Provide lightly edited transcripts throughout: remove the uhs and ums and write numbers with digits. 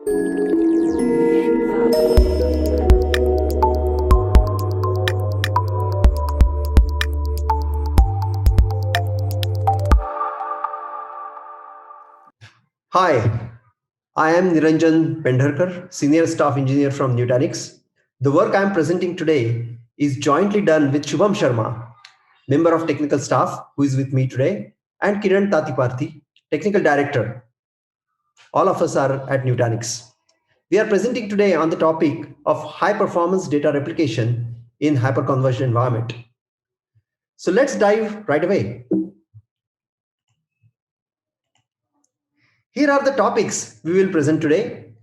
Hi, I am Niranjan Pendharkar, Senior Staff Engineer from Nutanix. The work I am presenting today is jointly done with Shubham Sharma, member of technical staff who is with me today, and Kiran Tatiparthi, Technical Director. All of us are at Nutanix. We are presenting today on the topic of high performance data replication in hyperconverged environment. So let's dive right away. Here are the topics we will present today.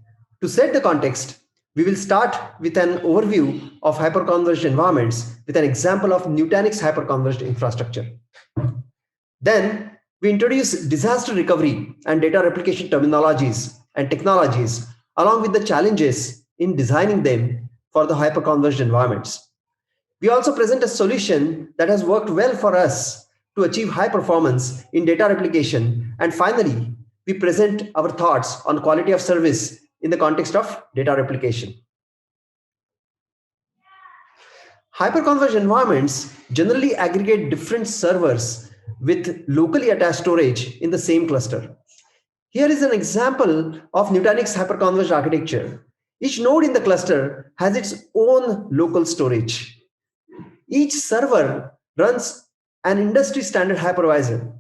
To set the context, we will start with an overview of hyperconverged environments with an example of Nutanix hyperconverged infrastructure. Then we introduce disaster recovery and data replication terminologies and technologies along with the challenges in designing them for the hyperconverged environments. We also present a solution that has worked well for us to achieve high performance in data replication. And finally, we present our thoughts on quality of service in the context of data replication. Hyperconverged environments generally aggregate different servers with locally attached storage in the same cluster. Here is an example of Nutanix hyperconverged architecture. Each node in the cluster has its own local storage. Each server runs an industry standard hypervisor.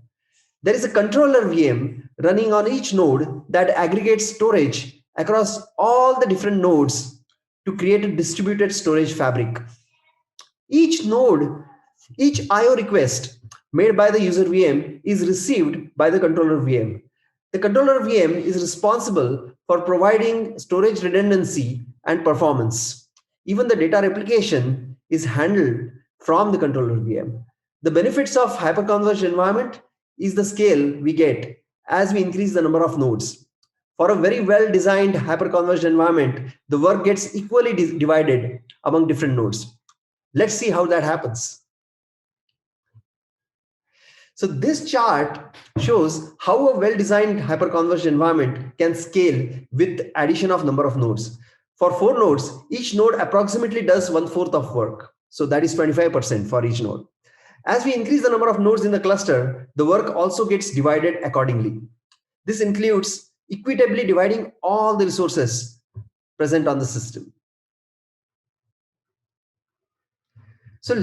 There is a controller VM running on each node that aggregates storage across all the different nodes to create a distributed storage fabric. Each node, each IO request made by the user VM is received by the controller VM. The controller VM is responsible for providing storage redundancy and performance. Even the data replication is handled from the controller VM. The benefits of hyperconverged environment is the scale we get as we increase the number of nodes. For a very well-designed hyperconverged environment, the work gets equally divided among different nodes. Let's see how that happens. So this chart shows how a well-designed hyperconverged environment can scale with addition of number of nodes. For 4 nodes, each node approximately does 1/4 of work. So that is 25% for each node. As we increase the number of nodes in the cluster, the work also gets divided accordingly. This includes equitably dividing all the resources present on the system. So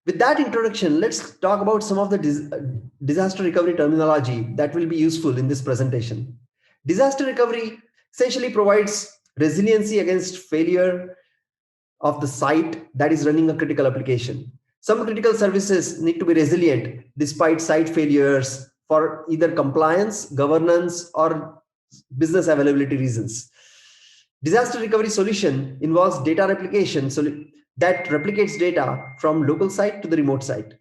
with that introduction, let's talk about some of the disaster recovery terminology that will be useful in this presentation. Disaster recovery essentially provides resiliency against failure of the site that is running a critical application. Some critical services need to be resilient despite site failures for either compliance, governance, or business availability reasons. Disaster recovery solution involves data replication that replicates data from local site to the remote site.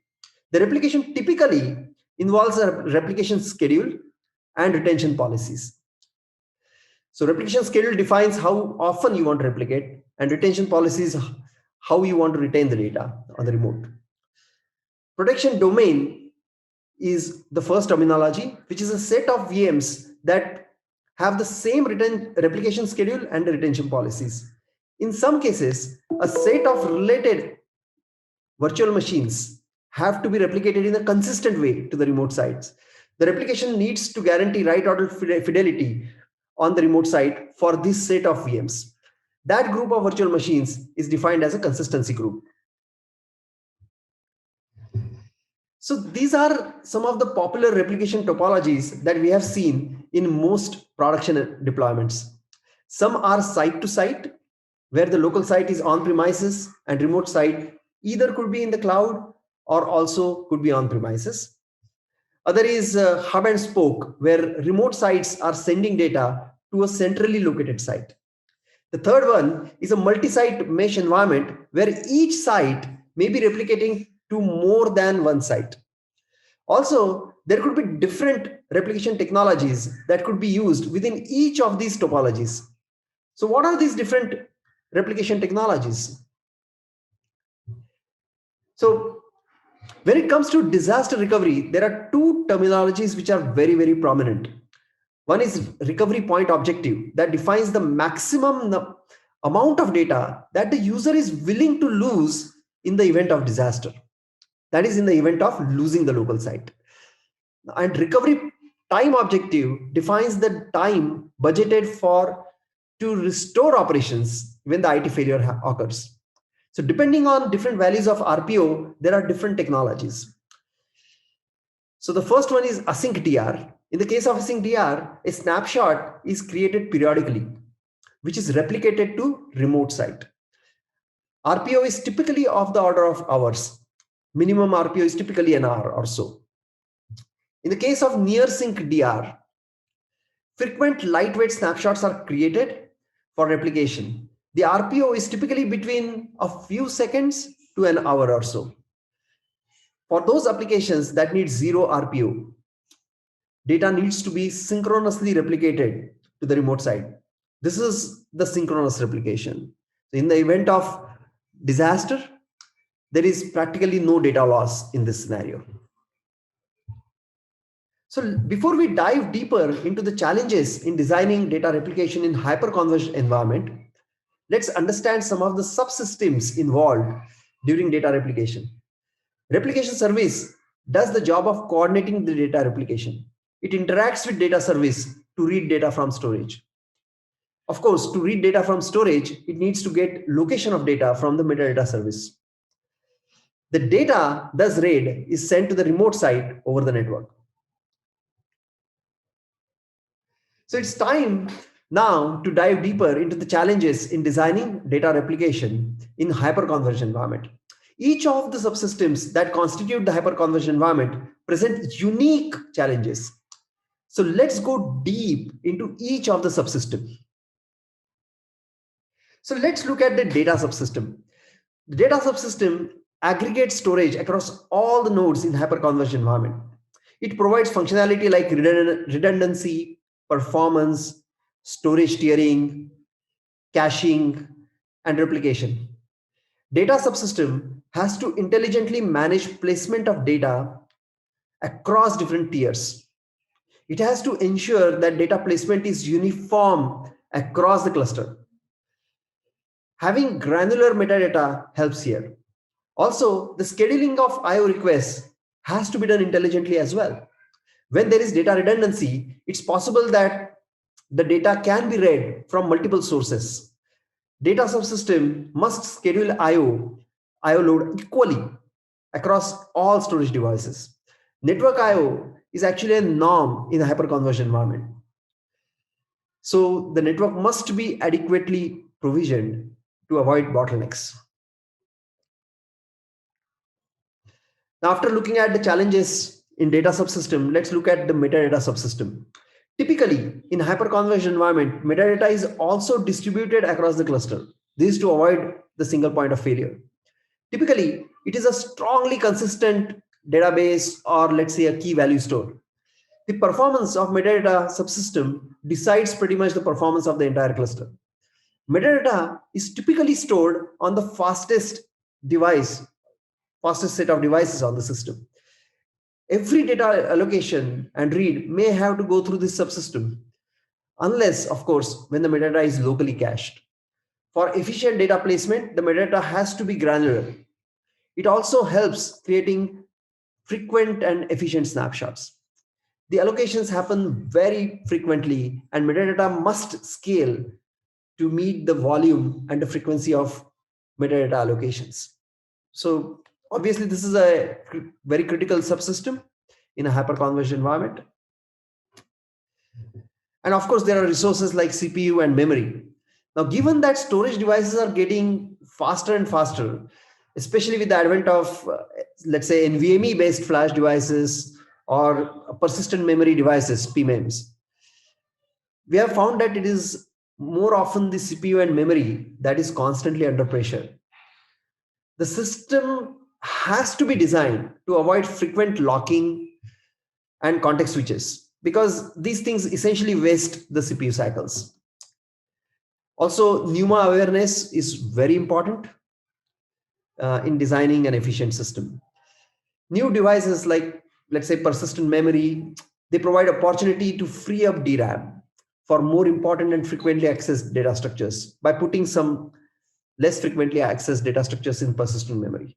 The replication typically involves a replication schedule and retention policies. So replication schedule defines how often you want to replicate, and retention policies how you want to retain the data on the remote. Protection domain is the first terminology, which is a set of VMs that have the same replication schedule and the retention policies. In some cases, a set of related virtual machines have to be replicated in a consistent way to the remote sites. The replication needs to guarantee right order fidelity on the remote site for this set of VMs. That group of virtual machines is defined as a consistency group. So these are some of the popular replication topologies that we have seen in most production deployments. Some are site to site, where the local site is on premises and remote site either could be in the cloud or also could be on premises. Other is hub and spoke, where remote sites are sending data to a centrally located site. The third one is a multi-site mesh environment where each site may be replicating to more than one site. Also, there could be different replication technologies that could be used within each of these topologies. So what are these different replication technologies? So when it comes to disaster recovery, there are two terminologies which are very, very prominent. One is recovery point objective that defines the maximum amount of data that the user is willing to lose in the event of disaster. That is in the event of losing the local site. And recovery time objective defines the time budgeted for to restore operations when the IT failure occurs. So depending on different values of RPO, there are different technologies. So the first one is async DR. In the case of async DR, a snapshot is created periodically, which is replicated to remote site. RPO is typically of the order of hours. Minimum RPO is typically an hour or so. In the case of near sync DR, frequent lightweight snapshots are created for replication. The RPO is typically between a few seconds to an hour or so. For those applications that need zero RPO, data needs to be synchronously replicated to the remote side. This is the synchronous replication. In the event of disaster, there is practically no data loss in this scenario. So before we dive deeper into the challenges in designing data replication in hyperconverged environment, let's understand some of the subsystems involved during data replication. Replication service does the job of coordinating the data replication. It interacts with data service to read data from storage. Of course, to read data from storage, it needs to get location of data from the metadata service. The data thus read is sent to the remote site over the network. So it's time now to dive deeper into the challenges in designing data replication in hyperconverged environment. Each of the subsystems that constitute the hyperconverged environment present unique challenges. So let's go deep into each of the subsystems. So let's look at the data subsystem. The data subsystem aggregates storage across all the nodes in hyperconverged environment. It provides functionality like redundancy, performance, storage tiering, caching, and replication. Data subsystem has to intelligently manage placement of data across different tiers. It has to ensure that data placement is uniform across the cluster. Having granular metadata helps here. Also, the scheduling of IO requests has to be done intelligently as well. When there is data redundancy, it's possible that the data can be read from multiple sources. Data subsystem must schedule IO load equally across all storage devices. Network IO is actually a norm in a hyperconverged environment. So the network must be adequately provisioned to avoid bottlenecks. Now, after looking at the challenges in data subsystem, let's look at the metadata subsystem. Typically, in hyperconverged environment, metadata is also distributed across the cluster. This is to avoid the single point of failure. Typically, it is a strongly consistent database or let's say a key value store. The performance of metadata subsystem decides pretty much the performance of the entire cluster. Metadata is typically stored on the fastest set of devices on the system. Every data allocation and read may have to go through this subsystem, unless, of course, when the metadata is locally cached. For efficient data placement, the metadata has to be granular. It also helps creating frequent and efficient snapshots. The allocations happen very frequently, and metadata must scale to meet the volume and the frequency of metadata allocations. So obviously, this is a very critical subsystem in a hyperconverged environment. And of course, there are resources like CPU and memory. Now, given that storage devices are getting faster and faster, especially with the advent of, let's say, NVMe-based flash devices or persistent memory devices, PMEMs, we have found that it is more often the CPU and memory that is constantly under pressure. The system has to be designed to avoid frequent locking and context switches because these things essentially waste the CPU cycles. Also, NUMA awareness is very important in designing an efficient system. New devices like, let's say, persistent memory, They provide opportunity to free up DRAM for more important and frequently accessed data structures by putting some less frequently accessed data structures in persistent memory.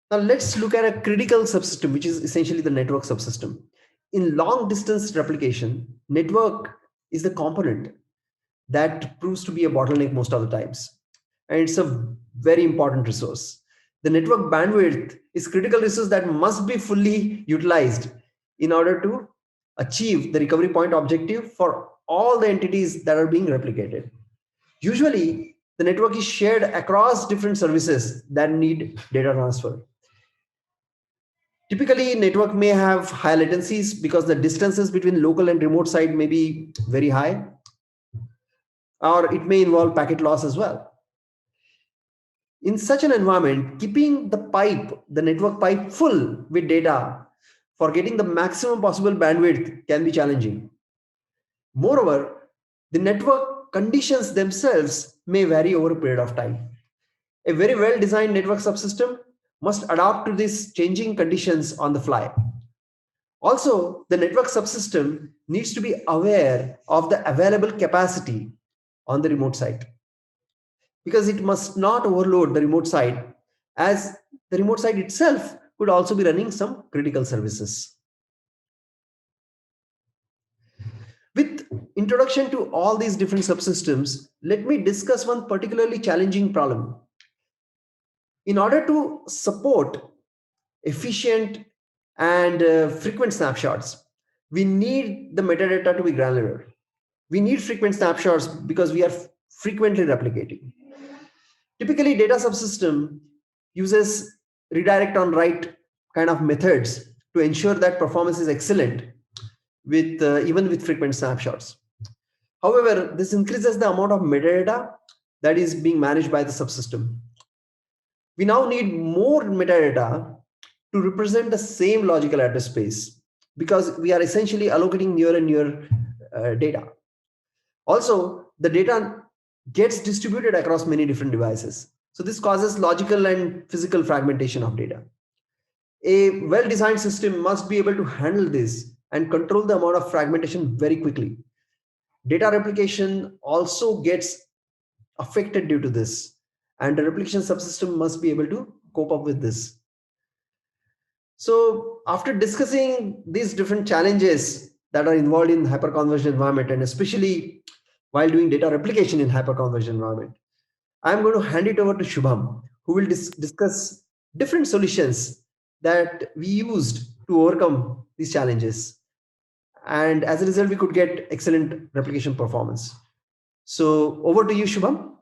Now let's look at a critical subsystem, which is essentially the network subsystem. In long distance replication, network is the component that proves to be a bottleneck most of the times. And it's a very important resource. The network bandwidth is critical resource that must be fully utilized in order to achieve the recovery point objective for all the entities that are being replicated. Usually, the network is shared across different services that need data transfer. Typically, network may have high latencies because the distances between local and remote side may be very high, or it may involve packet loss as well. In such an environment, keeping the network pipe full with data for getting the maximum possible bandwidth can be challenging. Moreover, the network conditions themselves may vary over a period of time. A very well-designed network subsystem must adapt to these changing conditions on the fly. Also, the network subsystem needs to be aware of the available capacity on the remote site, because it must not overload the remote site, as the remote site itself could also be running some critical services. With introduction to all these different subsystems, let me discuss one particularly challenging problem. In order to support efficient and frequent snapshots, we need the metadata to be granular. We need frequent snapshots because we are frequently replicating. Typically, data subsystem uses redirect on write kind of methods to ensure that performance is excellent with even with frequent snapshots. However, this increases the amount of metadata that is being managed by the subsystem. We now need more metadata to represent the same logical address space, because we are essentially allocating near and near data. Also, the data gets distributed across many different devices. So this causes logical and physical fragmentation of data. A well-designed system must be able to handle this and control the amount of fragmentation very quickly. Data replication also gets affected due to this, and the replication subsystem must be able to cope up with this. So after discussing these different challenges that are involved in hyperconverged environment, and especially while doing data replication in hyperconverged environment, I'm going to hand it over to Shubham, who will discuss different solutions that we used to overcome these challenges. And as a result, we could get excellent replication performance. So over to you, Shubham.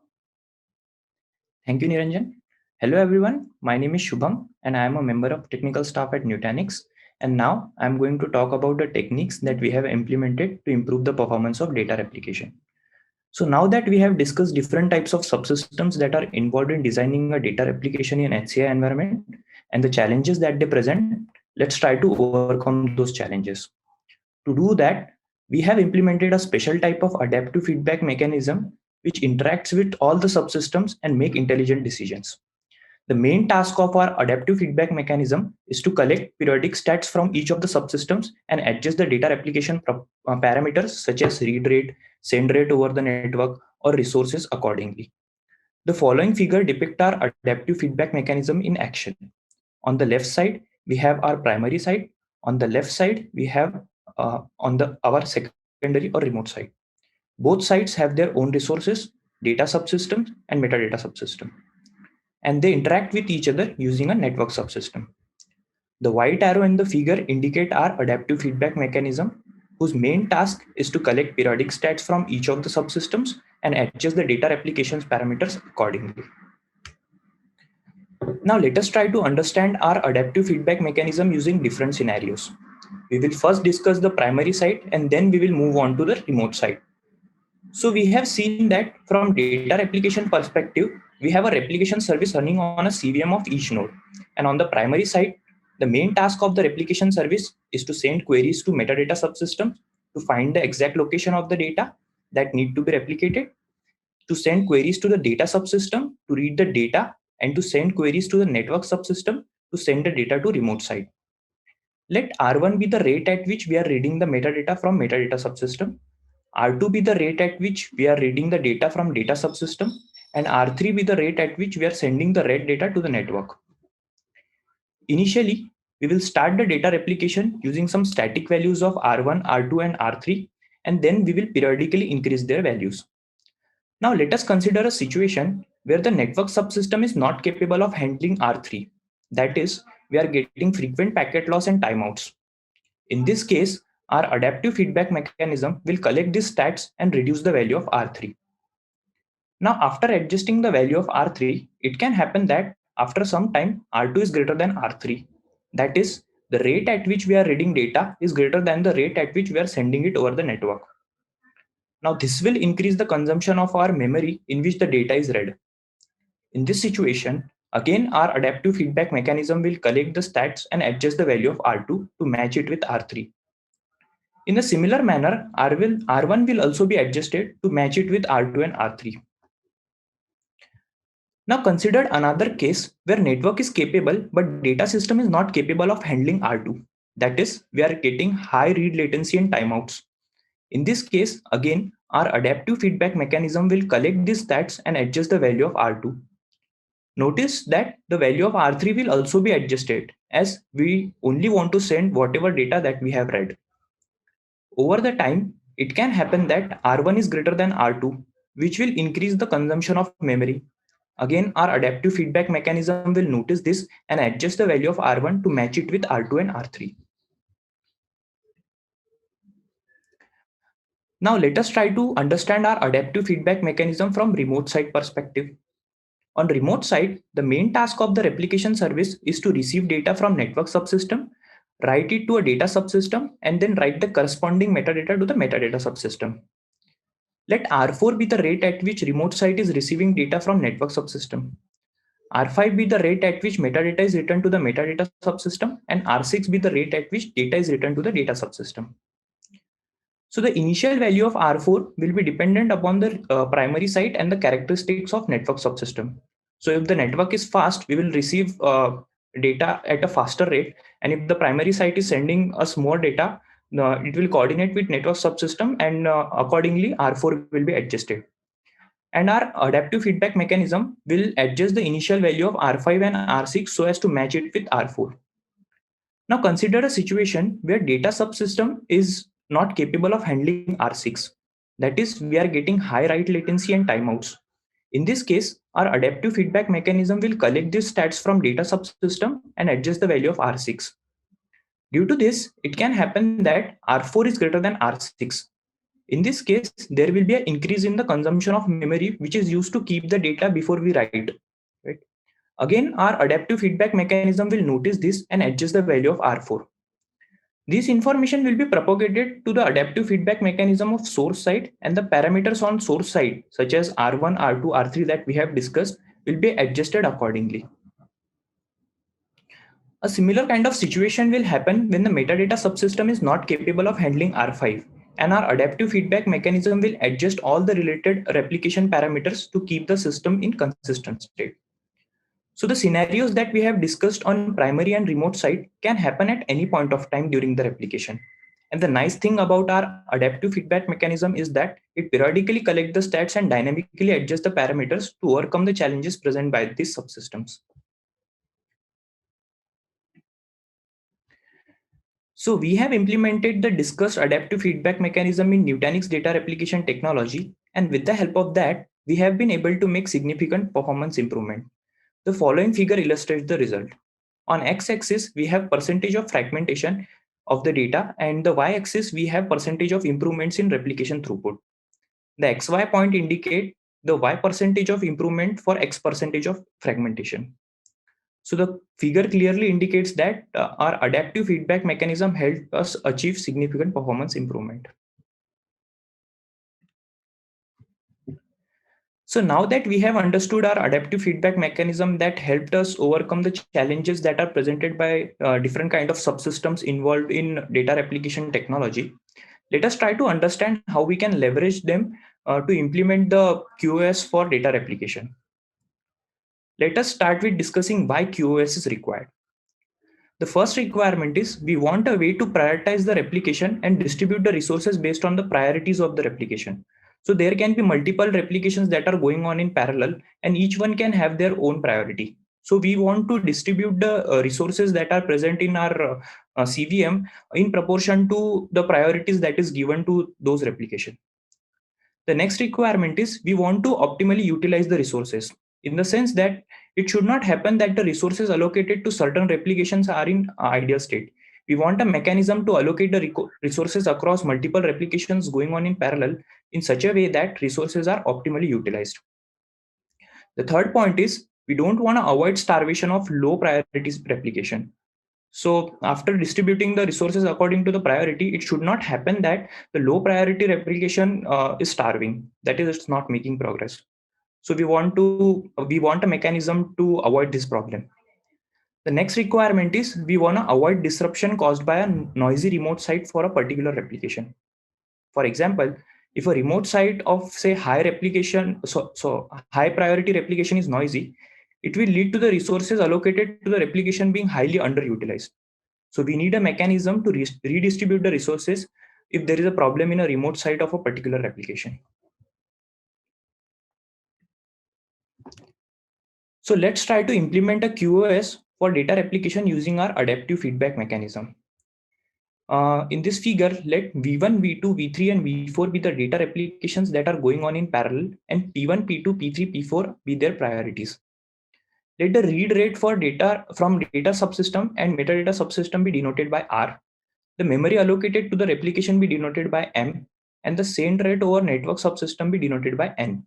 Thank you, Niranjan. Hello, everyone. My name is Shubham, and I am a member of technical staff at Nutanix. And now I'm going to talk about the techniques that we have implemented to improve the performance of data replication. So now that we have discussed different types of subsystems that are involved in designing a data replication in HCI environment and the challenges that they present, let's try to overcome those challenges. To do that, we have implemented a special type of adaptive feedback mechanism which interacts with all the subsystems and make intelligent decisions. The main task of our adaptive feedback mechanism is to collect periodic stats from each of the subsystems and adjust the data replication parameters such as read rate, send rate over the network, or resources accordingly. The following figure depicts our adaptive feedback mechanism in action. On the left side, we have our primary side. On the left side, we have our secondary or remote side. Both sides have their own resources, data subsystems, and metadata subsystem, and they interact with each other using a network subsystem. The white arrow in the figure indicate our adaptive feedback mechanism, whose main task is to collect periodic stats from each of the subsystems and adjust the data replications parameters accordingly. Now let us try to understand our adaptive feedback mechanism using different scenarios. We will first discuss the primary side and then we will move on to the remote side. So we have seen that from data replication perspective, we have a replication service running on a CVM of each node. And on the primary side, the main task of the replication service is to send queries to metadata subsystem to find the exact location of the data that need to be replicated, to send queries to the data subsystem to read the data, and to send queries to the network subsystem to send the data to remote side. Let R1 be the rate at which we are reading the metadata from metadata subsystem, R2 be the rate at which we are reading the data from data subsystem, and R3 be the rate at which we are sending the read data to the network. Initially, we will start the data replication using some static values of R1, R2, and R3, and then we will periodically increase their values. Now let us consider a situation where the network subsystem is not capable of handling R3. That is, we are getting frequent packet loss and timeouts. In this case, our adaptive feedback mechanism will collect these stats and reduce the value of R3. Now, after adjusting the value of R3, it can happen that after some time, R2 is greater than R3. That is, the rate at which we are reading data is greater than the rate at which we are sending it over the network. Now, this will increase the consumption of our memory in which the data is read. In this situation, again, our adaptive feedback mechanism will collect the stats and adjust the value of R2 to match it with R3. In a similar manner, R1 will also be adjusted to match it with R2 and R3. Now consider another case where network is capable but data system is not capable of handling R2. That is, we are getting high read latency and timeouts. In this case, again, our adaptive feedback mechanism will collect these stats and adjust the value of R2. Notice that the value of R3 will also be adjusted as we only want to send whatever data that we have read. Over the time, it can happen that R1 is greater than R2, which will increase the consumption of memory. Again, our adaptive feedback mechanism will notice this and adjust the value of R1 to match it with R2 and R3. Now let us try to understand our adaptive feedback mechanism from remote side perspective. On remote side, the main task of the replication service is to receive data from network subsystem, write it to a data subsystem, and then write the corresponding metadata to the metadata subsystem. Let R4 be the rate at which remote site is receiving data from network subsystem. R5 be the rate at which metadata is returned to the metadata subsystem, and R6 be the rate at which data is returned to the data subsystem. So the initial value of R4 will be dependent upon the primary site and the characteristics of network subsystem. So if the network is fast, we will receive data at a faster rate. And if the primary site is sending us more data, it will coordinate with network subsystem, and accordingly R4 will be adjusted. And our adaptive feedback mechanism will adjust the initial value of R5 and R6 so as to match it with R4. Now consider a situation where data subsystem is not capable of handling R6. That is, we are getting high write latency and timeouts. In this case, our adaptive feedback mechanism will collect these stats from data subsystem and adjust the value of R6. Due to this, it can happen that R4 is greater than R6. In this case, there will be an increase in the consumption of memory, which is used to keep the data before we write. Right? Again, our adaptive feedback mechanism will notice this and adjust the value of R4. This information will be propagated to the adaptive feedback mechanism of source side, and the parameters on source side, such as R1, R2, R3 that we have discussed, will be adjusted accordingly. A similar kind of situation will happen when the metadata subsystem is not capable of handling R5, and our adaptive feedback mechanism will adjust all the related replication parameters to keep the system in consistent state. So the scenarios that we have discussed on primary and remote side can happen at any point of time during the replication. And the nice thing about our adaptive feedback mechanism is that it periodically collects the stats and dynamically adjusts the parameters to overcome the challenges present by these subsystems. So we have implemented the discussed adaptive feedback mechanism in Nutanix data replication technology, and with the help of that, we have been able to make significant performance improvement. The following figure illustrates the result. On x-axis, we have percentage of fragmentation of the data, and the y-axis, we have percentage of improvements in replication throughput. The xy point indicate the y percentage of improvement for x percentage of fragmentation. So the figure clearly indicates that our adaptive feedback mechanism helped us achieve significant performance improvement. So now that we have understood our adaptive feedback mechanism that helped us overcome the challenges that are presented by different kind of subsystems involved in data replication technology, let us try to understand how we can leverage them to implement the QoS for data replication. Let us start with discussing why QoS is required. The first requirement is we want a way to prioritize the replication and distribute the resources based on the priorities of the replication. So there can be multiple replications that are going on in parallel, and each one can have their own priority. So we want to distribute the resources that are present in our CVM in proportion to the priorities that is given to those replication. The next requirement is we want to optimally utilize the resources, in the sense that it should not happen that the resources allocated to certain replications are in ideal state. We want a mechanism to allocate the resources across multiple replications going on in parallel in such a way that resources are optimally utilized. The third point is we don't want to avoid starvation of low priority replication. So after distributing the resources according to the priority, it should not happen that the low priority replication is starving. That is, it's not making progress. So we want a mechanism to avoid this problem. The next requirement is we want to avoid disruption caused by a noisy remote site for a particular replication. For example, if a remote site of say high replication, so high priority replication is noisy, it will lead to the resources allocated to the replication being highly underutilized. So we need a mechanism to redistribute the resources if there is a problem in a remote site of a particular application. So let's try to implement a QoS for data replication using our adaptive feedback mechanism. In this figure, let V1, V2, V3, and V4 be the data replications that are going on in parallel, and P1, P2, P3, P4 be their priorities. Let the read rate for data from data subsystem and metadata subsystem be denoted by R. The memory allocated to the replication be denoted by M, and the send rate over network subsystem be denoted by N.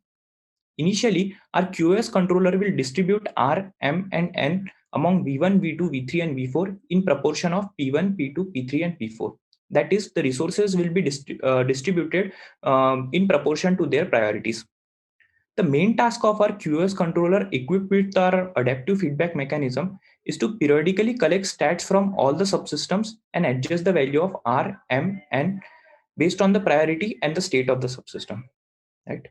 Initially, our QoS controller will distribute R, M, and N among V1, V2, V3, and V4 in proportion of P1, P2, P3, and P4. That is, the resources will be distributed in proportion to their priorities. The main task of our QoS controller equipped with our adaptive feedback mechanism is to periodically collect stats from all the subsystems and adjust the value of R, M, N based on the priority and the state of the subsystem. Right?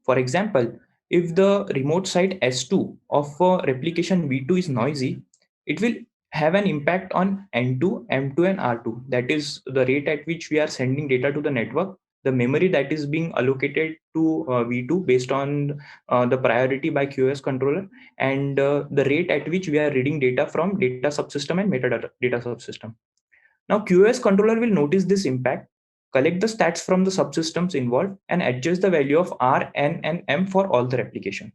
For example, if the remote site S2 of replication V2 is noisy, it will have an impact on N2, M2, and R2. That is the rate at which we are sending data to the network, the memory that is being allocated to V2 based on the priority by QoS controller, and the rate at which we are reading data from data subsystem and metadata data subsystem. Now, QoS controller will notice this impact, collect the stats from the subsystems involved, and adjust the value of R, N, and M for all the replication.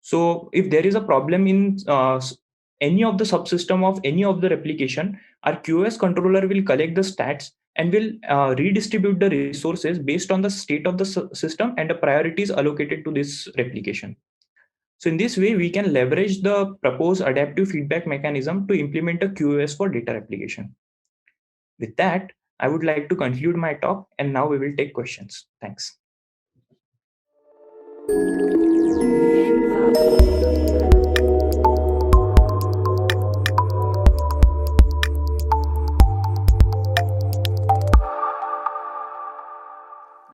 So if there is a problem in any of the subsystem of any of the replication, our QoS controller will collect the stats and will redistribute the resources based on the state of the system and the priorities allocated to this replication. So in this way, we can leverage the proposed adaptive feedback mechanism to implement a QoS for data replication. With that, I would like to conclude my talk, and now we will take questions. Thanks.